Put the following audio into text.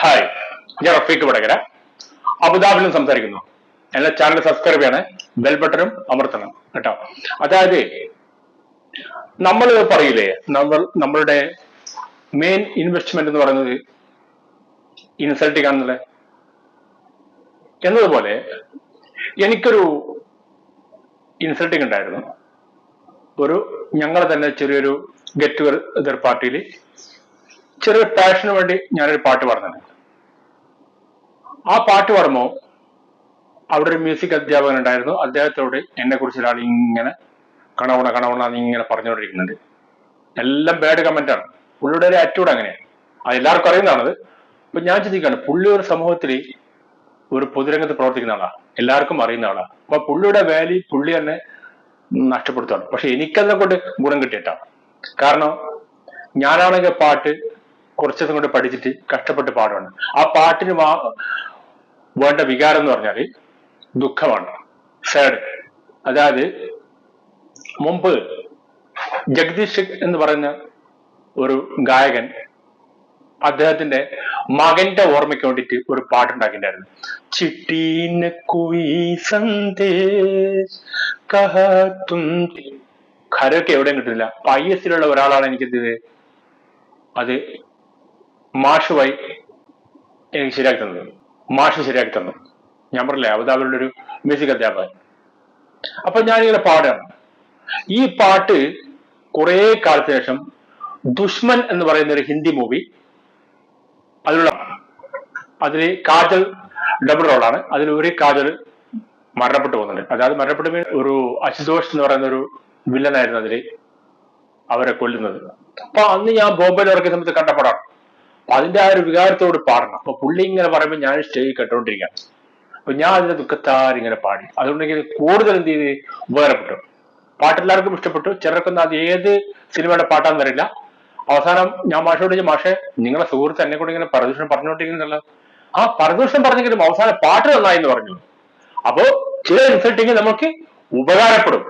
Hi, ഞാൻ റഫീഖ് വടകര, അബുദാബിയിൽ നിന്ന് സംസാരിക്കുന്നു. എന്റെ ചാനൽ സബ്സ്ക്രൈബ് ചെയ്യണേ, ബെൽ ബട്ടണും അമർത്തണം കേട്ടോ. അതായത് നമ്മൾ പറയില്ലേ, നമ്മളുടെ മെയിൻ ഇൻവെസ്റ്റ്മെന്റ് എന്ന് പറയുന്നത് ഇൻസൾട്ടിങ് ആണെന്നല്ലേ. എന്നതുപോലെ എനിക്കൊരു ഇൻസൾട്ടിങ് ഉണ്ടായിരുന്നു. ഞങ്ങളെ തന്നെ ചെറിയൊരു ഗെറ്റ് ടുഗദർ പാർട്ടിയിൽ ചെറിയൊരു പാഷന് വേണ്ടി ഞാനൊരു പാട്ട് പറഞ്ഞത്. ആ പാട്ട് പാടുമ്പോൾ അവിടെ ഒരു മ്യൂസിക് അധ്യാപകൻ ഉണ്ടായിരുന്നു. അദ്ദേഹത്തോട് എന്നെ കുറിച്ച് ഒരാൾ ഇങ്ങനെ കണവണ ഇങ്ങനെ പറഞ്ഞുകൊണ്ടിരിക്കുന്നുണ്ട്. എല്ലാം ബാഡ് കമന്റ് ആണ്. പുള്ളിയുടെ ഒരു ആറ്റിറ്റ്യൂഡ് അങ്ങനെയാണ്. അത് എല്ലാവർക്കും അറിയുന്നതാണത്. അപ്പൊ ഞാൻ ചിന്തിക്കുകയാണ്, പുള്ളി ഒരു സമൂഹത്തിൽ ഒരു പൊതുരംഗത്ത് പ്രവർത്തിക്കുന്ന ആളാണ്, എല്ലാവർക്കും അറിയുന്ന ആളാണ്. അപ്പൊ പുള്ളിയുടെ വാല്യൂ പുള്ളി തന്നെ നഷ്ടപ്പെടുത്തുകയാണ്. പക്ഷെ എനിക്കതിനെ കൊണ്ട് ഗുണം കിട്ടിയിട്ടാണ്. കാരണം ഞാനാണെങ്കിൽ പാട്ട് കുറച്ച് ദിവസം കൊണ്ട് പഠിച്ചിട്ട് കഷ്ടപ്പെട്ട് പാടുകയാണ്. ആ പാട്ടിന് വേണ്ട വികാരം എന്ന് പറഞ്ഞാൽ ദുഃഖമാണ്, സാഡ്. അതായത് മുമ്പ് ജഗദീഷ് എന്ന് പറയുന്ന ഒരു ഗായകൻ അദ്ദേഹത്തിന്റെ മകന്റെ ഓർമ്മയ്ക്ക് വേണ്ടിയിട്ട് ഒരു പാട്ടുണ്ടാക്കിണ്ടായിരുന്നു. ചിട്ടീന കോയി സന്ദേശ് കഹാ തും. ഖരൊക്കെ എവിടെയും കിട്ടുന്നില്ല. അപ്പൊ IS ലുള്ള ഒരാളാണ് എനിക്കിത് അത് മാഷുമായി എനിക്ക് ശരിയാക്കി തന്നത്. മാഷ് ശരിയാക്കി തന്നു. ഞാൻ പറഞ്ഞില്ലേ, അബുദാബിയിലുള്ള ഒരു മ്യൂസിക് അധ്യാപകൻ. അപ്പൊ ഞാനിങ്ങനെ പാടുകയാണ്. ഈ പാട്ട് കുറെ കാലത്തിന് ശേഷം ദുഷ്മൻ എന്ന് പറയുന്ന ഒരു ഹിന്ദി മൂവി, അതില് കാജൽ ഡബിൾ റോളാണ്. അതിലൊരു കാജൽ മരണപ്പെട്ടു പോകുന്നുണ്ട്. അതായത് മരണപ്പെട്ട ഒരു അശുതോഷ് എന്ന് പറയുന്ന ഒരു വില്ലനായിരുന്നു അതില് അവരെ കൊല്ലുന്നത്. അപ്പൊ അന്ന് ഞാൻ ബോംബെയിൽ ഇറക്കിയ സമയത്ത് കണ്ട പടമാണ്. അപ്പൊ അതിന്റെ ആ ഒരു വികാരത്തോട് പാടണം. അപ്പൊ പുള്ളി ഇങ്ങനെ പറയുമ്പോൾ ഞാൻ സ്റ്റേജ് കേട്ടോണ്ടിരിക്കുകയാണ്. അപ്പൊ ഞാൻ അതിന്റെ ദുഃഖത്താൽ ഇങ്ങനെ പാടി. അതുകൊണ്ട് എനിക്ക് കൂടുതൽ എന്ത് ചെയ്ത് ഉപകാരപ്പെട്ടു. പാട്ടെല്ലാവർക്കും ഇഷ്ടപ്പെട്ടു. ചിലർക്കൊന്നും അത് ഏത് സിനിമയുടെ പാട്ടാന്ന് വരില്ല. അവസാനം ഞാൻ മാഷോട് ചോദിച്ചു, മാഷെ നിങ്ങളെ സുഹൃത്ത് എന്നെ കൂടെ ഇങ്ങനെ പരദൂഷണം പറഞ്ഞുകൊണ്ടിരിക്കുന്നുണ്ടല്ലോ. ആ പരദൂഷണം പറഞ്ഞെങ്കിലും അവസാനം പാട്ട് നന്നായി എന്ന് പറഞ്ഞു. അപ്പോ ചില ഇൻസൾട്ടിങ് നമുക്ക് ഉപകാരപ്പെടും.